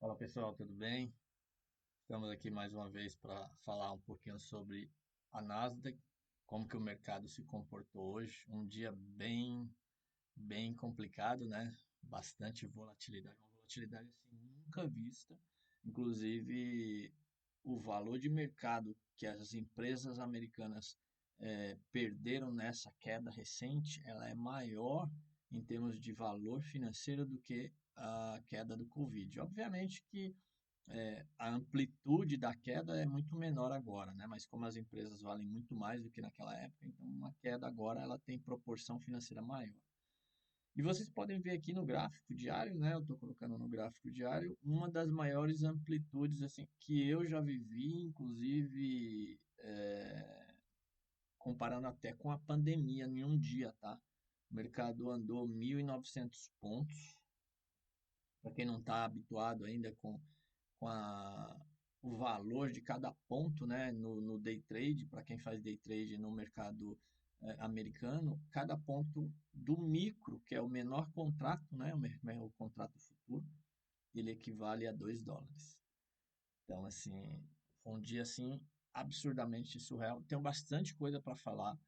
Fala pessoal, tudo bem? Estamos aqui mais uma vez para falar um pouquinho sobre a Nasdaq, como que o mercado se comportou hoje. Um dia bem complicado, né? Bastante volatilidade, uma volatilidade assim nunca vista. Inclusive, o valor de mercado que as empresas americanas perderam nessa queda recente, ela é maior em termos de valor financeiro do que a queda do Covid. Obviamente que a amplitude da queda é muito menor agora, né? Mas como as empresas valem muito mais do que naquela época, então uma queda agora ela tem proporção financeira maior. E vocês podem ver aqui no gráfico diário, né? Eu estou colocando no gráfico diário uma das maiores amplitudes assim que eu já vivi, inclusive comparando até com a pandemia em um dia, tá? O mercado andou 1.900 pontos. Para quem não está habituado ainda com o valor de cada ponto, né, no day trade, para quem faz day trade no mercado americano, cada ponto do micro, que é o menor contrato, né, o contrato futuro, ele equivale a US$ 2. Então, assim, foi um dia assim absurdamente surreal. Tenho bastante coisa para falar.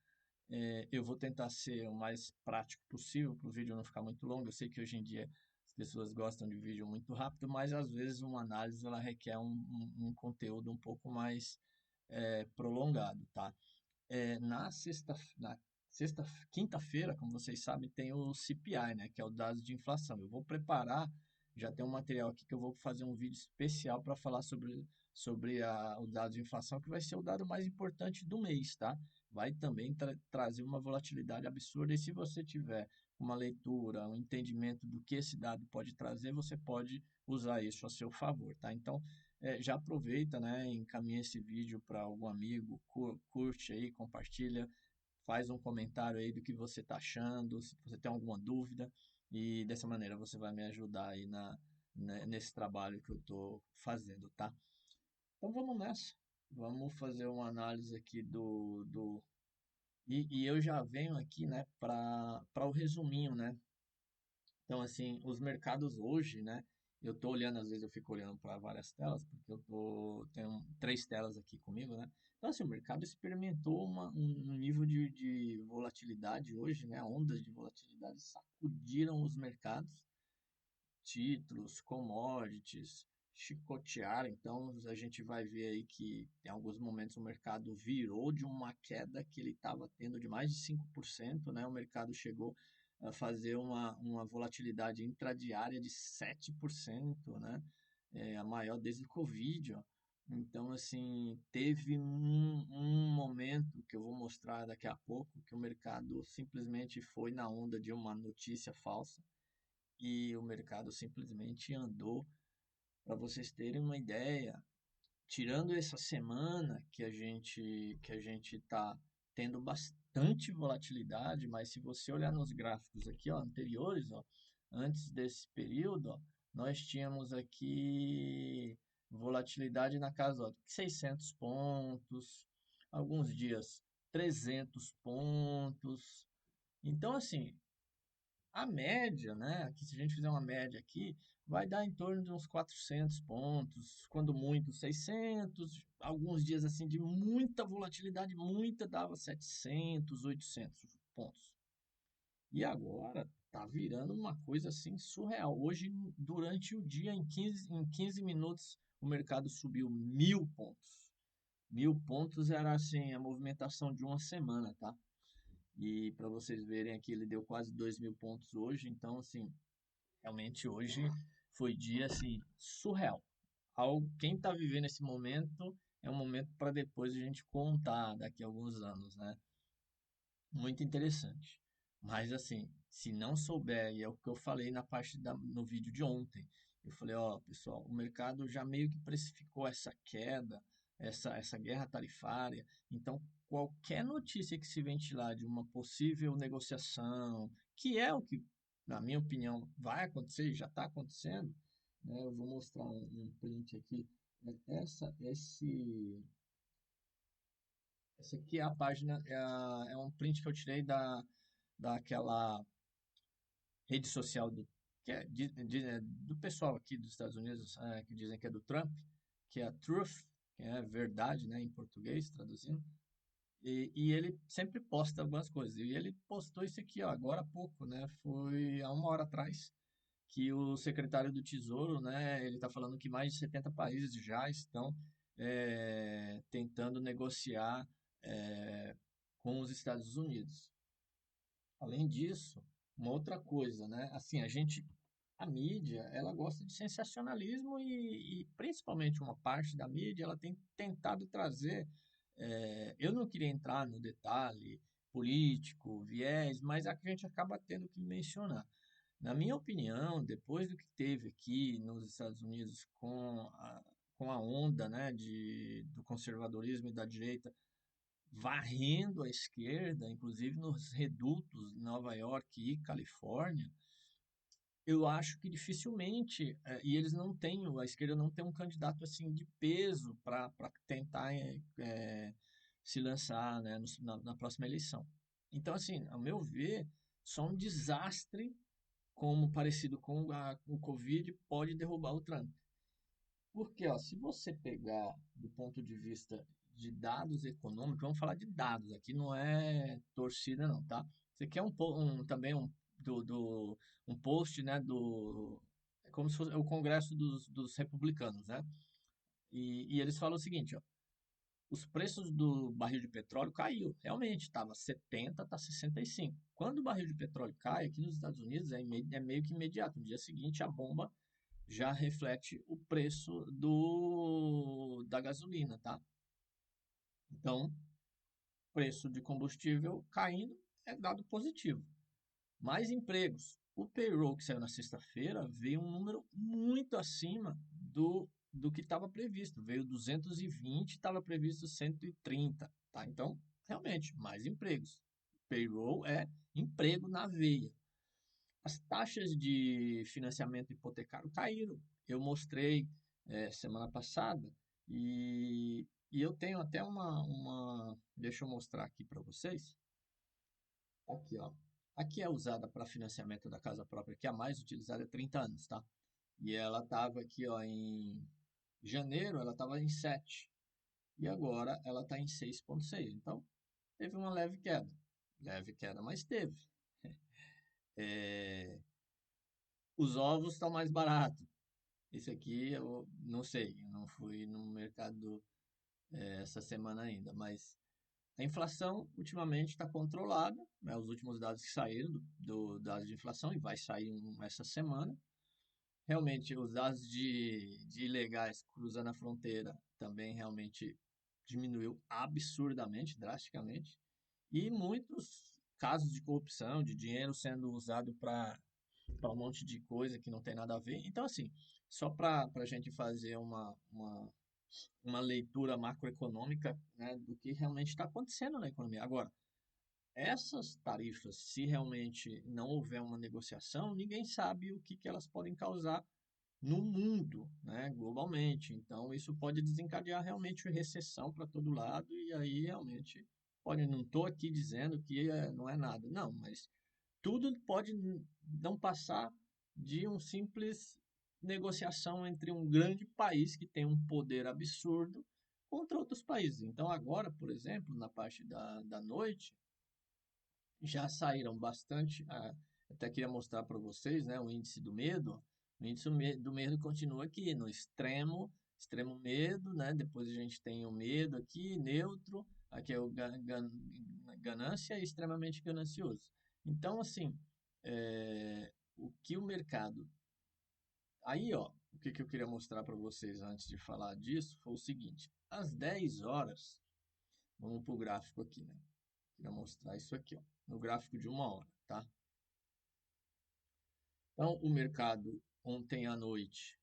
Eu vou tentar ser o mais prático possível para o vídeo não ficar muito longo. Eu sei que hoje em dia as pessoas gostam de vídeo muito rápido, mas às vezes uma análise ela requer um conteúdo um pouco mais prolongado, tá? Na sexta, quinta-feira, como vocês sabem, tem o CPI, né, que é o dado de inflação. Eu vou preparar, já tem um material aqui que eu vou fazer um vídeo especial para falar sobre o dado de inflação, que vai ser o dado mais importante do mês, tá? Vai também trazer uma volatilidade absurda, e se você tiver uma leitura, um entendimento do que esse dado pode trazer, você pode usar isso a seu favor, tá? Então, já aproveita, né, encaminha esse vídeo para algum amigo, curte aí, compartilha, faz um comentário aí do que você está achando, se você tem alguma dúvida, e dessa maneira você vai me ajudar aí nesse trabalho que eu estou fazendo, tá? Então vamos nessa, vamos fazer uma análise aqui e eu já venho aqui, né, para o resuminho, né? Então, assim, os mercados hoje, né? Eu tô olhando, às vezes eu fico olhando para várias telas, porque tenho três telas aqui comigo, né? Então, assim, o mercado experimentou um nível de volatilidade hoje, né? Ondas de volatilidade sacudiram os mercados, títulos, commodities, chicotearam. Então, a gente vai ver aí que em alguns momentos o mercado virou de uma queda que ele estava tendo de mais de 5%, né? O mercado chegou a fazer uma volatilidade intradiária de 7%, né? A maior desde o Covid, ó. Então, assim, teve um momento que eu vou mostrar daqui a pouco que o mercado simplesmente foi na onda de uma notícia falsa e o mercado simplesmente andou. Para vocês terem uma ideia, tirando essa semana que a gente está tendo bastante volatilidade, mas se você olhar nos gráficos aqui, ó, anteriores, ó, antes desse período, ó, nós tínhamos aqui volatilidade na casa, ó, de 600 pontos, alguns dias 300 pontos. Então, assim, a média, né? Aqui, se a gente fizer uma média aqui, vai dar em torno de uns 400 pontos, quando muito 600, alguns dias assim de muita volatilidade, muita dava 700, 800 pontos. E agora tá virando uma coisa assim surreal. Hoje, durante o dia, em quinze minutos, o mercado subiu 1.000 pontos. 1.000 pontos era assim a movimentação de uma semana, tá? E para vocês verem aqui, ele deu quase 2.000 pontos hoje. Então, assim, realmente hoje foi dia assim surreal. Quem está vivendo esse momento é um momento para depois a gente contar daqui a alguns anos, né? Muito interessante. Mas assim, se não souber, e é o que eu falei no vídeo de ontem, eu falei, ó, pessoal, o mercado já meio que precificou essa queda, essa guerra tarifária. Então, qualquer notícia que se ventilar de uma possível negociação, que é o que, na minha opinião, vai acontecer, já está acontecendo, né? Eu vou mostrar um print aqui. Essa aqui é a página, é um print que eu tirei daquela rede social do que é do pessoal aqui dos Estados Unidos, que dizem que é do Trump, que é a Truth, que é verdade, né, em português, traduzindo. E ele sempre posta algumas coisas. E ele postou isso aqui, ó, agora há pouco, né? Foi há uma hora atrás, que o secretário do Tesouro, né, ele está falando que mais de 70 países já estão tentando negociar com os Estados Unidos. Além disso, uma outra coisa, né? Assim, a mídia, ela gosta de sensacionalismo e principalmente uma parte da mídia, ela tem tentado trazer. Eu não queria entrar no detalhe político, viés, mas a gente acaba tendo que mencionar. Na minha opinião, depois do que teve aqui nos Estados Unidos com a onda, né, do conservadorismo e da direita varrendo a esquerda, inclusive nos redutos de Nova York e Califórnia, eu acho que dificilmente, e eles não têm, a esquerda não tem um candidato assim de peso para tentar se lançar, né, na próxima eleição. Então, assim, ao meu ver, só um desastre como parecido com o Covid pode derrubar o Trump. Porque, ó, se você pegar do ponto de vista de dados econômicos, vamos falar de dados, aqui não é torcida não, tá? Você quer também um post, né, é como se fosse o Congresso dos Republicanos, né? E eles falam o seguinte, ó, os preços do barril de petróleo caiu, realmente, estava 70, está 65. Quando o barril de petróleo cai, aqui nos Estados Unidos é meio que imediato, no dia seguinte a bomba já reflete o preço da gasolina, tá? Então, preço de combustível caindo é dado positivo. Mais empregos. O payroll que saiu na sexta-feira veio um número muito acima do que estava previsto. Veio 220, estava previsto 130, tá? Então, realmente, mais empregos. Payroll é emprego na veia. As taxas de financiamento hipotecário caíram. Eu mostrei semana passada e eu tenho até deixa eu mostrar aqui para vocês. Aqui, ó. Aqui é usada para financiamento da casa própria, que é a mais utilizada há 30 anos, tá? E ela estava aqui, ó, em janeiro, ela estava em 7. E agora ela está em 6,6. Então, teve uma leve queda. Leve queda, mas teve. É, os ovos estão mais baratos. Esse aqui eu não sei, eu não fui no mercado essa semana ainda, mas a inflação ultimamente está controlada, né? Os últimos dados que saíram do dados de inflação, e vai sair essa semana. Realmente, os dados de ilegais cruzando a fronteira também realmente diminuiu absurdamente, drasticamente. E muitos casos de corrupção, de dinheiro sendo usado para um monte de coisa que não tem nada a ver. Então, assim, só para a gente fazer uma leitura macroeconômica, né, do que realmente está acontecendo na economia. Agora, essas tarifas, se realmente não houver uma negociação, ninguém sabe o que elas podem causar no mundo, né, globalmente. Então, isso pode desencadear realmente recessão para todo lado, e aí realmente pode. Não estou aqui dizendo que não é nada, não, mas tudo pode não passar de um simples negociação entre um grande país que tem um poder absurdo contra outros países. Então, agora, por exemplo, na parte da noite, já saíram bastante. Até queria mostrar para vocês, né, o índice do medo. O índice do medo continua aqui no extremo medo, né? Depois a gente tem o medo aqui, neutro. Aqui é o ganância e extremamente ganancioso. Então, assim, o que o mercado. Aí, ó, o que eu queria mostrar para vocês antes de falar disso foi o seguinte: às 10 horas, vamos para o gráfico aqui, né? Queria mostrar isso aqui, ó, no gráfico de uma hora, tá? Então, o mercado ontem à noite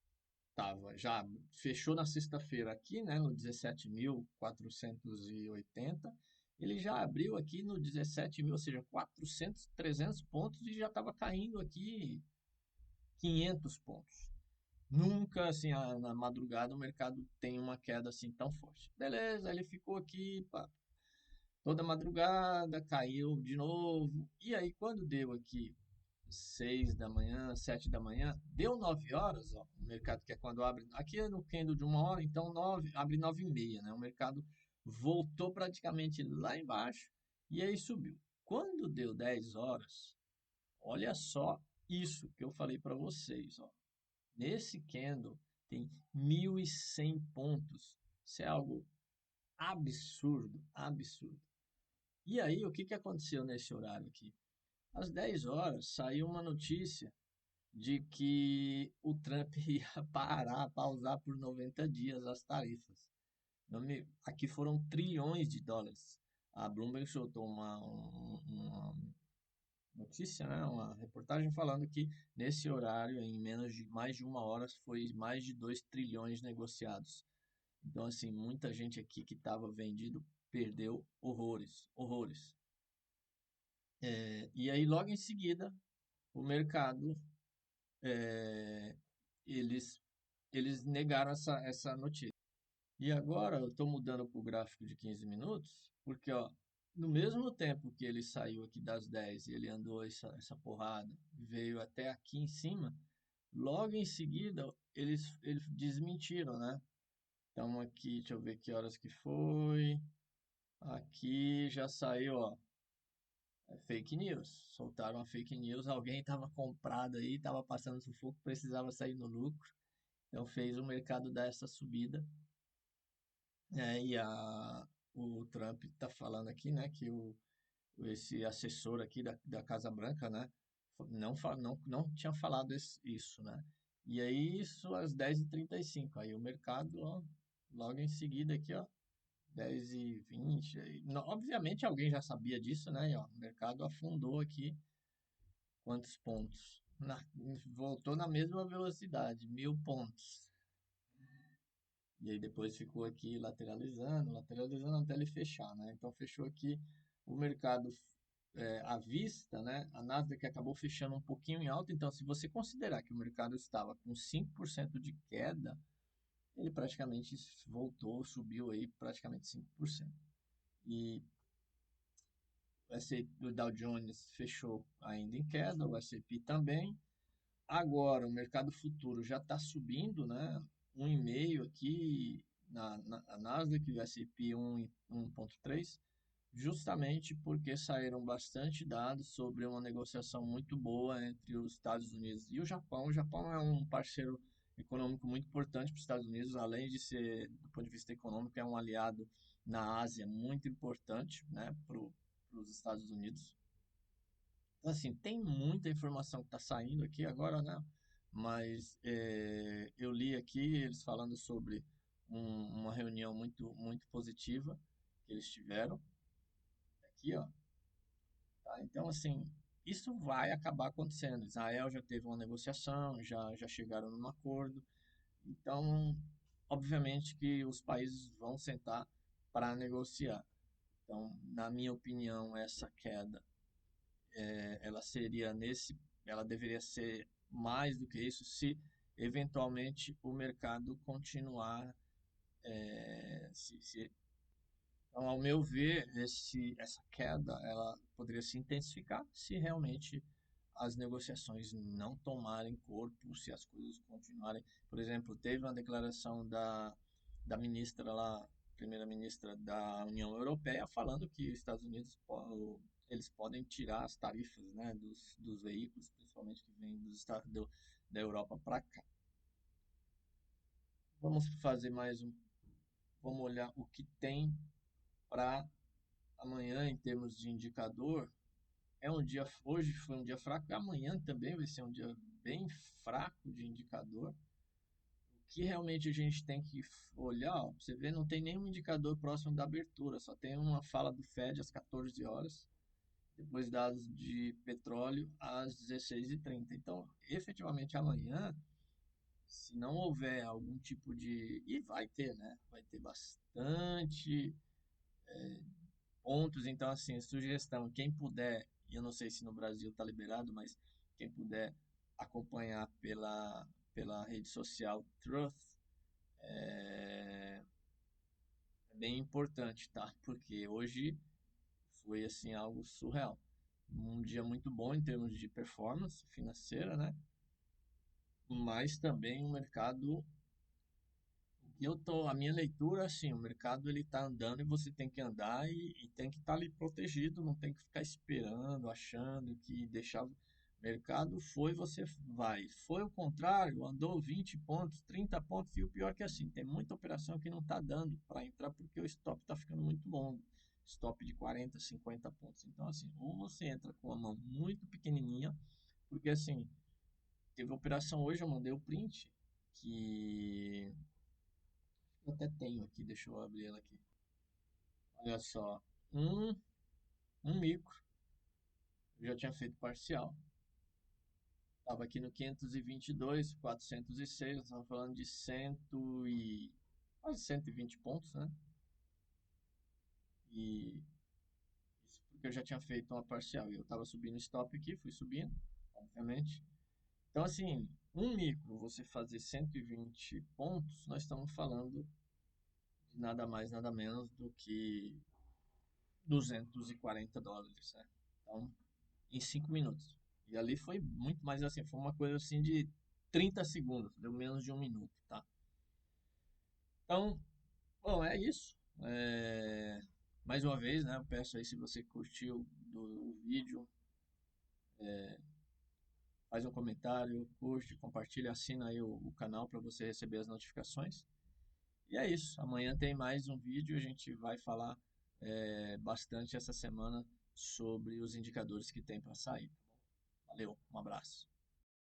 já fechou na sexta-feira aqui, né, no 17.480. Ele já abriu aqui no 17 mil, ou seja, 400, 300 pontos e já estava caindo aqui 500 pontos. Nunca, assim, na madrugada o mercado tem uma queda assim tão forte. Beleza, ele ficou aqui, pá, toda madrugada, caiu de novo. E aí, quando deu aqui 6 da manhã, 7 da manhã, deu 9 horas, ó, o mercado que é quando abre, aqui é no candle de 1 hora, então 9, abre 9h30, né? O mercado voltou praticamente lá embaixo e aí subiu. Quando deu 10 horas, olha só isso que eu falei para vocês, ó. Nesse candle tem 1.100 pontos. Isso é algo absurdo, absurdo. E aí, o que que aconteceu nesse horário aqui? Às 10 horas saiu uma notícia de que o Trump ia parar, pausar por 90 dias as tarifas. Aqui foram trilhões de dólares. A Bloomberg soltou uma notícia, né, uma reportagem falando que nesse horário, em menos de mais de 1 hora, foi mais de 2 trilhões negociados. Então, assim, muita gente aqui que estava vendido perdeu horrores, horrores. E aí, logo em seguida, o mercado, é, eles, eles negaram essa notícia. E agora eu estou mudando para o gráfico de 15 minutos, porque ó, no mesmo tempo que ele saiu aqui das 10 e ele andou essa porrada, veio até aqui em cima, logo em seguida eles desmentiram, né? Então aqui, deixa eu ver que horas que foi. Aqui já saiu, ó, fake news. Soltaram a fake news, alguém estava comprado aí, estava passando sufoco, precisava sair no lucro. Então fez o mercado dar essa subida. O Trump está falando aqui, né, que esse assessor aqui da Casa Branca, né, não tinha falado isso, né? E aí, isso às 10h35. Aí o mercado, ó, logo em seguida aqui, ó, 10h20. Obviamente alguém já sabia disso, né? E, ó, o mercado afundou aqui quantos pontos? Voltou na mesma velocidade, 1.000 pontos. E aí depois ficou aqui lateralizando, lateralizando até ele fechar, né? Então fechou aqui o mercado à vista, né? A Nasdaq acabou fechando um pouquinho em alta. Então, se você considerar que o mercado estava com 5% de queda, ele praticamente voltou, subiu aí praticamente 5%. E o Dow Jones fechou ainda em queda, o S&P também. Agora, o mercado futuro já está subindo, né? 1,5 aqui na Nasdaq, o S&P 1,3, justamente porque saíram bastante dados sobre uma negociação muito boa entre os Estados Unidos e o Japão. O Japão é um parceiro econômico muito importante para os Estados Unidos, além de ser, do ponto de vista econômico, é um aliado na Ásia muito importante, né, para os Estados Unidos. Então, assim, tem muita informação que está saindo aqui agora, né? Mas eu li aqui eles falando sobre uma reunião muito, muito positiva que eles tiveram aqui, ó. Tá? Então, assim, isso vai acabar acontecendo. Israel já teve uma negociação, já chegaram num acordo. Então, obviamente que os países vão sentar para negociar. Então, na minha opinião, essa queda ela seria ela deveria ser mais do que isso se eventualmente o mercado continuar então, ao meu ver, essa queda ela poderia se intensificar se realmente as negociações não tomarem corpo, se as coisas continuarem. Por exemplo, teve uma declaração da ministra lá, primeira-ministra da União Europeia, falando que os Estados Unidos eles podem tirar as tarifas, né, dos veículos, principalmente que vêm da Europa para cá. Vamos fazer vamos olhar o que tem para amanhã em termos de indicador. Hoje foi um dia fraco, e amanhã também vai ser um dia bem fraco de indicador. O que realmente a gente tem que olhar, ó, pra você ver, não tem nenhum indicador próximo da abertura, só tem uma fala do Fed às 14 horas, depois dados de petróleo às 16h30. Então, efetivamente amanhã, se não houver algum tipo de. E vai ter, né? Vai ter bastante pontos. Então, assim, sugestão, quem puder, e eu não sei se no Brasil está liberado, mas quem puder acompanhar pela rede social Truth, é bem importante, tá? Porque hoje foi, assim, algo surreal. um dia muito bom em termos de performance financeira, né? Mas também um mercado que a minha leitura, assim, o mercado ele tá andando e você tem que andar e tem que estar ali protegido, não tem que ficar esperando, achando que deixar o mercado foi, você vai. Foi o contrário, andou 20 pontos, 30 pontos e o pior é que assim, tem muita operação que não está dando para entrar porque o stop está ficando muito longo. Stop de 40, 50 pontos. Então, assim, ou você entra com a mão muito pequenininha, porque assim, teve operação hoje, eu mandei o print, que eu até tenho aqui, deixa eu abrir ela aqui. Olha só, um, um micro, eu já tinha feito parcial. Estava aqui no 522, 406, nós estamos falando de quase 120 pontos, né? E isso porque eu já tinha feito uma parcial e eu estava subindo stop aqui, fui subindo, obviamente. Então, assim, um micro, você fazer 120 pontos, nós estamos falando de nada mais, nada menos do que US$ 240, né? Então, em 5 minutos. E ali foi muito mais assim, foi uma coisa assim de 30 segundos, deu menos de um minuto, tá? Então, bom, é isso. Mais uma vez, né? Eu peço aí se você curtiu o vídeo, faz um comentário, curte, compartilha, assina aí o canal para você receber as notificações. E é isso. Amanhã tem mais um vídeo. A gente vai falar bastante essa semana sobre os indicadores que tem para sair. Valeu, um abraço.